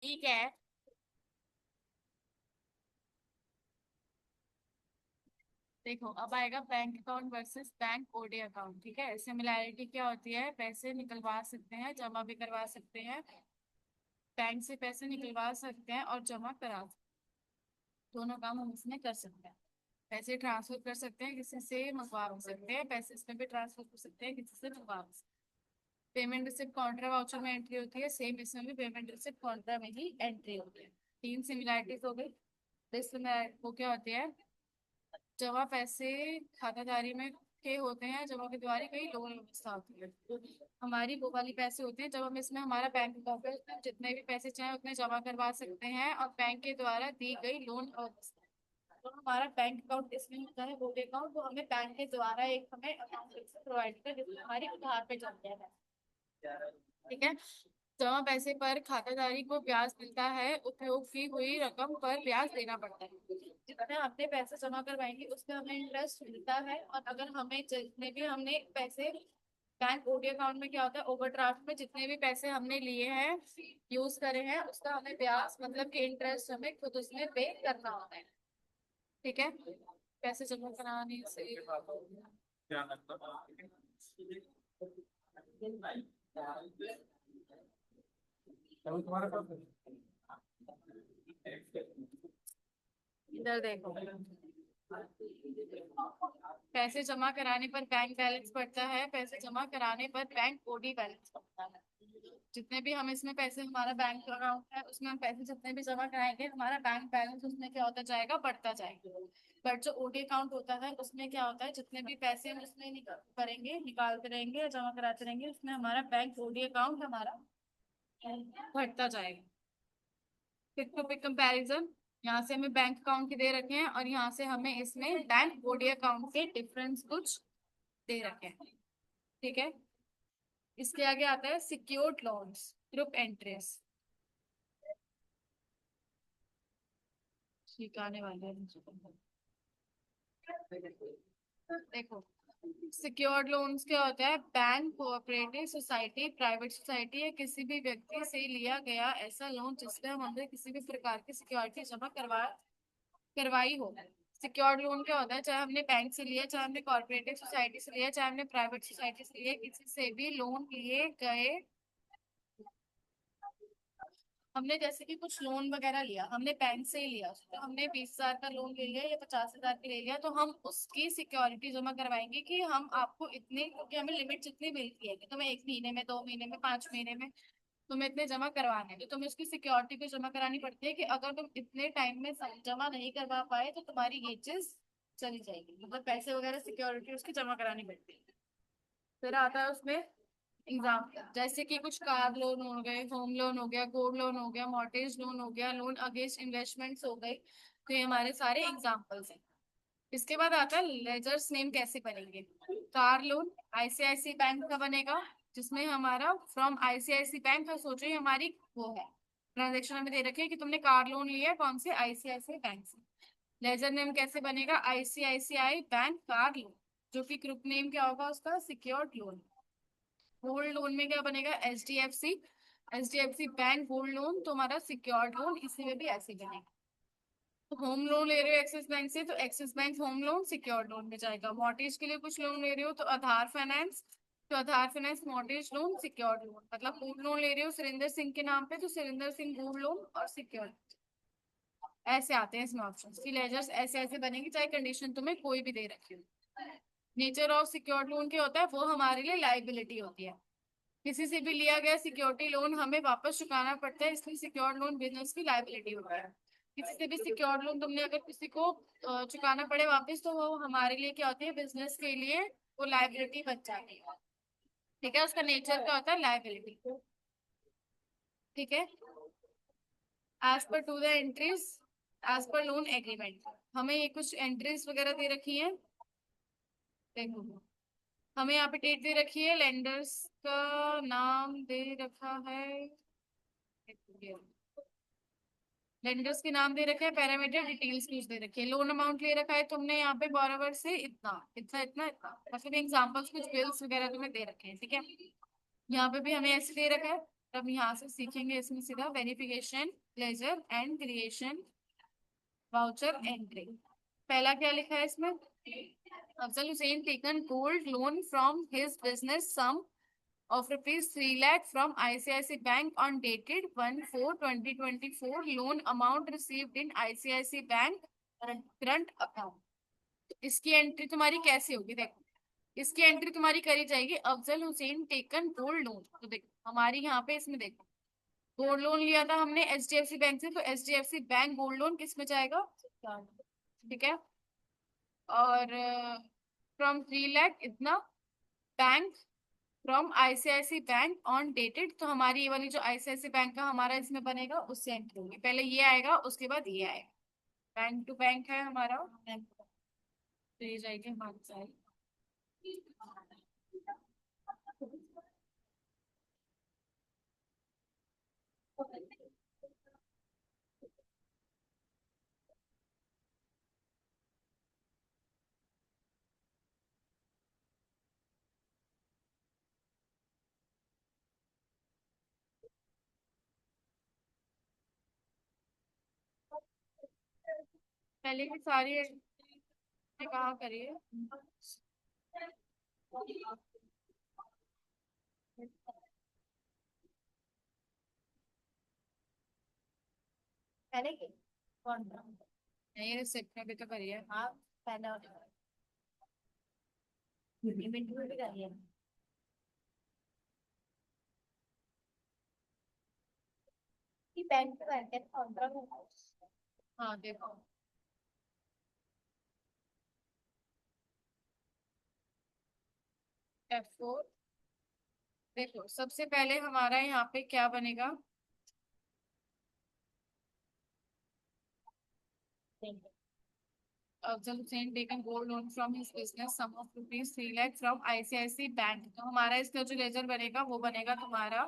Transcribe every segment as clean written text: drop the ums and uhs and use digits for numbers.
ठीक है। देखो अब आएगा bank account versus bank OD account. ठीक है, सिमिलैरिटी क्या होती है? पैसे निकलवा सकते हैं, जमा भी करवा सकते हैं। बैंक से पैसे निकलवा सकते हैं और जमा करा सकते हैं। दोनों काम हम इसमें कर सकते हैं। पैसे ट्रांसफर कर सकते हैं, किसी से मंगवा भी सकते हैं, पैसे इसमें भी ट्रांसफर कर सकते हैं, किसी से मंगवा भी सकते हैं। पेमेंट रिसिप्ट कॉन्ट्रा वाउचर में एंट्री होती है, सेम इसमें भी पेमेंट रिसिप्ट कॉन्ट्रा में ही एंट्री होती है। तीन सिमिलैरिटीज हो गई। वो क्या होती है? जमा पैसे खाताधारी में के होते हैं, जमा के द्वारा कई लोन व्यवस्था होती है। तो हमारी वो वाली पैसे होते हैं जब हम इसमें हमारा बैंक अकाउंट है, उसमें जितने भी पैसे चाहे उतने जमा करवा सकते हैं, और बैंक के द्वारा दी गई लोन व्यवस्था। तो हमारा बैंक अकाउंट इसमें होता है वो अकाउंट, वो हमें बैंक के द्वारा एक हमें अकाउंट प्रोवाइड कर, जिसमें हमारी उधार पे चलते हैं। ठीक है। जमा पैसे पर खाताधारी को ब्याज मिलता है, उपयोग की हुई रकम पर ब्याज देना पड़ता है। जितने हमने पैसे जमा करवाएंगे उस पर हमें इंटरेस्ट मिलता है, और अगर हमें जितने भी हमने पैसे बैंक ओडी अकाउंट में क्या होता है, ओवरड्राफ्ट में जितने भी पैसे हमने लिए हैं, यूज करे हैं, उसका हमें ब्याज मतलब कि इंटरेस्ट हमें खुद उसमें पे करना होता है। ठीक है। पैसे जमा कराने से इधर देखो, पैसे जमा कराने पर बैंक बैलेंस बढ़ता है, पैसे जमा कराने पर बैंक ओडी बैलेंस बढ़ता है। जितने भी हम इसमें पैसे, हमारा बैंक अकाउंट है उसमें हम पैसे जितने भी जमा कराएंगे, हमारा बैंक बैलेंस उसमें क्या होता जाएगा? बढ़ता जाएगा। बट जो ओडी अकाउंट होता है उसमें क्या होता है, जितने भी पैसे हम उसमें करेंगे, निकालते रहेंगे या जमा कराते रहेंगे, उसमें हमारा बैंक ओडी अकाउंट हमारा बढ़ता जाएगा। पिक टू पिक कंपैरिजन, यहाँ से हमें बैंक अकाउंट के दे रखे हैं और यहाँ से हमें इसमें बैंक ओडी अकाउंट के डिफरेंस कुछ दे रखे हैं। ठीक है। इसके आगे आता है सिक्योर्ड लोन्स ग्रुप एंट्रीज। ठीक आने वाले हैं मुझे। देखो, सिक्योर्ड लोन्स क्या होता है? Bank, cooperative society, private society या किसी भी व्यक्ति से लिया गया ऐसा लोन जिसमें हम हमने किसी भी प्रकार की सिक्योरिटी जमा करवाई हो। सिक्योर्ड लोन क्या होता है? चाहे हमने बैंक से लिया, चाहे हमने कॉर्पोरेटिव सोसाइटी से लिया, चाहे हमने प्राइवेट सोसाइटी से लिया, किसी से भी लोन लिए गए। हमने जैसे कि कुछ लोन वगैरह लिया, हमने बैंक से ही लिया, तो हमने 20,000 का लोन ले लिया या 50,000 का ले लिया, तो हम उसकी सिक्योरिटी जमा करवाएंगे कि हम आपको इतने, क्योंकि हमें लिमिट जितनी मिलती है कि तुम्हें 1 महीने में, 2 महीने में, 5 महीने में तुम्हें इतने जमा करवाने हैं, तो तुम्हें उसकी सिक्योरिटी भी जमा करानी पड़ती है कि अगर तुम इतने टाइम में जमा नहीं करवा पाए तो तुम्हारी ये चीज चली जाएगी, मतलब पैसे वगैरह सिक्योरिटी उसकी जमा करानी पड़ती है। फिर आता है उसमें एग्जाम, जैसे कि कुछ कार लोन हो गए, होम लोन हो गया, गोल्ड लोन हो गया, मॉर्गेज लोन हो गया, लोन अगेंस्ट इन्वेस्टमेंट्स हो गए। तो ये हमारे सारे एग्जाम्पल्स हैं। इसके बाद आता है लेजर्स नेम कैसे बनेंगे। कार लोन आईसीआईसी बैंक का बनेगा, जिसमें हमारा फ्रॉम आईसीआईसी बैंक का, सोचो ये हमारी वो है, ट्रांजेक्शन हमें दे रखी है कि तुमने कार लोन लिया है कौन से? आईसीआईसी बैंक से। लेजर नेम कैसे बनेगा? आईसीआईसीआई बैंक कार लोन, जो कि ग्रुप नेम क्या होगा उसका? Secured loan. गोल्ड लोन में क्या बनेगा? H D F C bank gold loan, तो हमारा सिक्योर्ड लोन इसी में भी ऐसे ही बनेगा। तो होम लोन ले रहे हो एक्सिस बैंक से, तो axis bank home loan secured loan में जाएगा। मॉर्गेज के लिए कुछ लोन ले रहे हो तो आधार फाइनेंस, तो Aadhar finance mortgage loan secured loan. मतलब गोल्ड लोन ले रहे हो सुरेंद्र सिंह के नाम पे, तो सुरेंद्र सिंह गोल्ड लोन और सिक्योर्ड। ऐसे आते हैं इसमें ऑप्शन की, लेजर्स ऐसे ऐसे बनेंगे चाहे कंडीशन तुम्हें कोई भी दे रखी हो। नेचर ऑफ सिक्योर्ड लोन क्या होता है? वो हमारे लिए लाइबिलिटी होती है। किसी से भी लिया गया सिक्योरिटी लोन हमें वापस चुकाना पड़ता है, इसलिए सिक्योर्ड लोन बिजनेस की लाइबिलिटी होता है। किसी से भी सिक्योर्ड लोन तुमने अगर किसी को चुकाना पड़े वापस, तो वो हमारे लिए क्या होती है? बिजनेस के लिए वो लाइबिलिटी बन जाती है। ठीक है, उसका नेचर क्या होता है? लाइबिलिटी। ठीक है। As per to the entries, as per loan agreement, हमें ये कुछ एंट्रीज वगैरह दे रखी है। देखो, हमें यहाँ पे डेट दे रखी है, लेंडर्स का नाम दे रखा है, लेंडर्स के नाम दे रखे हैं, पैरामीटर डिटेल्स कुछ दे रखे हैं, लोन अमाउंट ले रखा है तुमने यहाँ पे बोरोवर से इतना इतना इतना इतना, मतलब एग्जांपल्स कुछ बिल्स वगैरह तुम्हें दे रखे हैं। ठीक है। यहाँ पे भी हमें ऐसे दे रखा है। तब यहाँ से सीखेंगे इसमें सीधा verification, ledger and creation, voucher entry. पहला क्या लिखा है इसमें? Afzal Hussain taken gold loan from his business sum of rupees 3 lakh from ICICI Bank on dated 1/4/2024. Loan amount received in ICICI Bank current account. इसकी एंट्री तुम्हारी कैसे होगी? देखो, इसकी एंट्री तुम्हारी करी जाएगी Afzal Hussain taken gold loan. तो देखो हमारी यहाँ पे इसमें देखो, गोल्ड लोन लिया था हमने HDFC बैंक से, तो HDFC बैंक गोल्ड लोन किस में जाएगा? ठीक है। और फ्रॉम 3 लाख इतना, bank from ICICI bank on dated, तो हमारी ये वाली जो आईसीआईसी बैंक का हमारा इसमें बनेगा उससे एंट्री होगी। पहले ये आएगा उसके बाद ये आएगा। बैंक टू बैंक है हमारा, तो ये जाएगी हमारी साइड। पहले की सारी एंट्री कहाँ करिए? पहले की कौन सा? नहीं, रिसिप्ट में भी तो करिए। हाँ, पहले इवेंट में भी करिए। बैंक पे करके काउंटर में। हाँ देखो, F4। देखो सबसे पहले हमारा यहाँ पे क्या बनेगा? Afzal Hussain taken gold loan from his business sum of rupees 3 lakh from ICICI bank. तो हमारा इसका जो लेजर बनेगा वो बनेगा तुम्हारा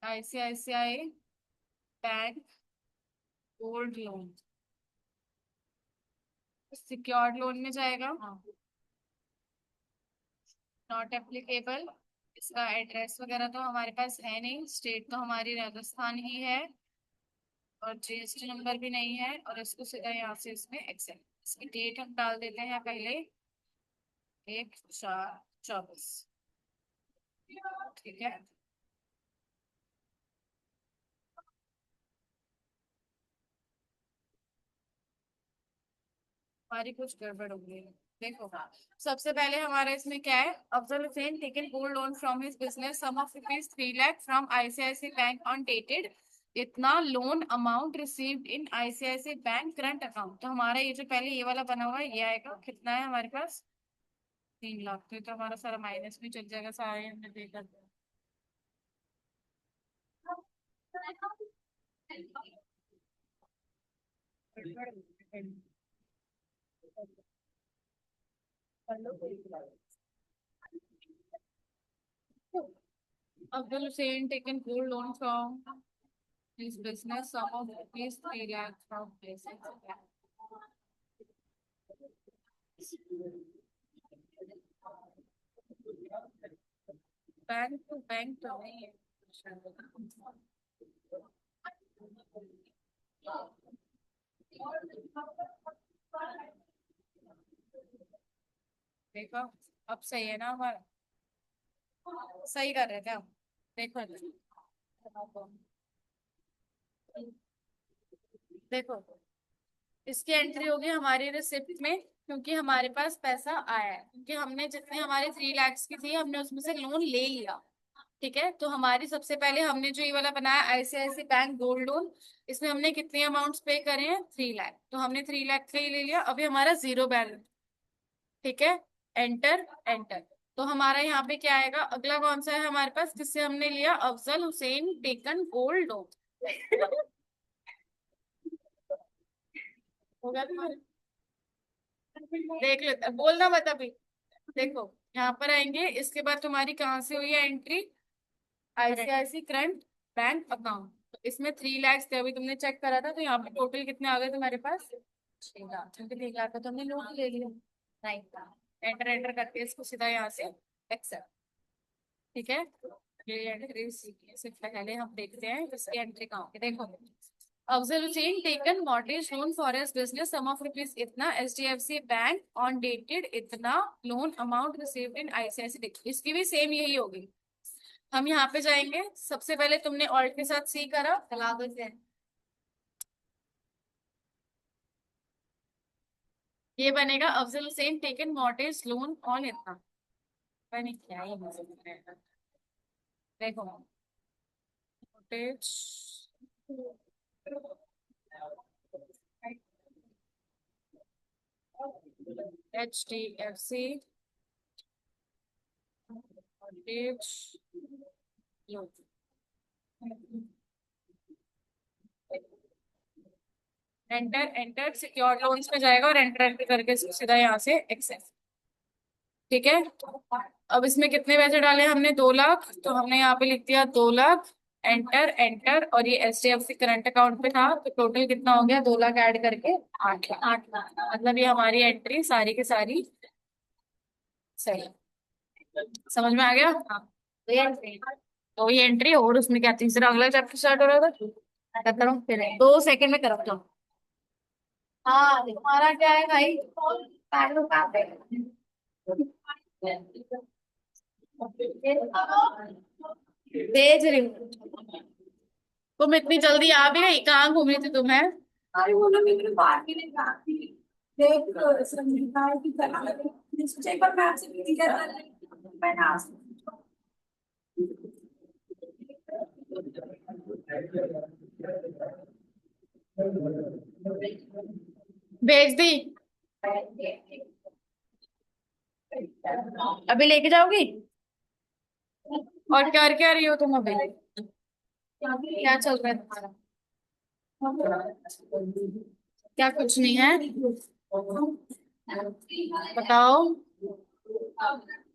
ICICI bank gold loan, secured loan में जाएगा। Not applicable. इसका एड्रेस वगैरह तो हमारे पास है नहीं, स्टेट तो हमारी राजस्थान ही है, और जीएसटी नंबर भी नहीं है, और इसको सीधा यहाँ से इसमें एक्सेप्ट। इसकी डेट हम डाल देते हैं पहले 1/4/24। ठीक है। हमारी कुछ गड़बड़ हो गई है। देखो सबसे पहले हमारा इसमें क्या है? Afzal Hussain taken gold loan from his business sum of rupees 3 lakh from ICICI bank on dated इतना, loan amount received in ICICI bank current account. तो हमारा ये जो पहले ये वाला बना हुआ है ये आएगा, कितना है हमारे पास? 3 लाख। तो ये तो हमारा सारा माइनस में चल जाएगा, सारे हमने देखा। Abdul Hussain taken gold loan from his business sum of rupees 3 lakh from places bank to bank तो नहीं है। देखो अब सही है ना हमारा? सही कर रहे थे हम। देखो देखो, इसकी एंट्री होगी हमारी रिसिप्ट में, क्योंकि हमारे पास पैसा आया है, क्योंकि हमने जितने हमारे 3 लाख की थी हमने उसमें से लोन ले लिया। ठीक है, तो हमारी सबसे पहले हमने जो ये वाला बनाया आईसीआईसी बैंक गोल्ड लोन, इसमें हमने कितने अमाउंट्स पे करे हैं? 3 लाख। तो हमने 3 लाख का ही ले लिया, अभी हमारा जीरो बैलेंस। ठीक है, एंटर एंटर। तो हमारा यहाँ पे क्या आएगा? अगला कौन सा है हमारे पास जिससे हमने लिया? Afzal Hussain taken gold loan. होगा तुम्हारे? देख लेते, बोलना मत अभी। देखो यहाँ पर आएंगे, इसके बाद तुम्हारी कहाँ से हुई है entry? ICICI current bank account. तो इसमें 3 लाख थे, अभी तुमने चेक करा था, तो यहाँ पे टोटल कितने आ गए तुम्हारे पास? 6 लाख, क्योंकि 3 लाख का तो हमने लोन ले लिया। राइट, एंटर एंटर करके इसको सीधा यहाँ से एक्सेप्ट। ठीक है, ये एंट्री से पहले हम देखते हैं इसकी एंट्री कहाँ होगी। देखो, Afzal Hussain taken mortgage loan for his business sum of rupees इतना, एचडीएफसी बैंक ऑन डेटेड इतना, loan amount received in ICICI. इसकी भी सेम यही होगी। हम यहाँ पे जाएंगे, सबसे पहले तुमने ऑल्ट के साथ सी करा, चला दो इसे। ये बनेगा Afzal Hussain taken mortgage loan on इतना। मैंने क्या ही मजा। देखो, mortgage, H D F C mortgage loan. Enter enter secured loans में जाएगा और एंटर एंटर करके सीधा यहाँ से एक्सेस। ठीक है, अब इसमें कितने पैसे डाले हमने? 2 लाख, तो हमने यहाँ पे लिख दिया 2 लाख। एंटर एंटर, और ये H D F C current account पे था, तो टोटल कितना हो गया? 2 लाख ऐड करके 8 लाख। 8 लाख, मतलब ये हमारी एंट्री सारी की सारी सही है। समझ में आ गया? हाँ, तो ये एंट्री, और उसमें क्या तीसरा अगला चैप्टर स्टार्ट हो रहा था। क्या करूँ फिर? 2 सेकंड में करो तो। हाँ, तुम्हारा क्या है भाई? पैर कहाँ पे? भेज रही हूँ। तुम इतनी जल्दी आ भी गई? कहाँ घूम रही थी तुम्हें? अरे वो ना मेरे बाहर के लिए कहा थी। देख, संगीता की कला एक बार मैम से भी कर मैं ना भेज दी। अभी लेके जाओगी? और क्या रही हो तुम अभी? क्या चल रहा है तुम्हारा? क्या कुछ नहीं है? बताओ।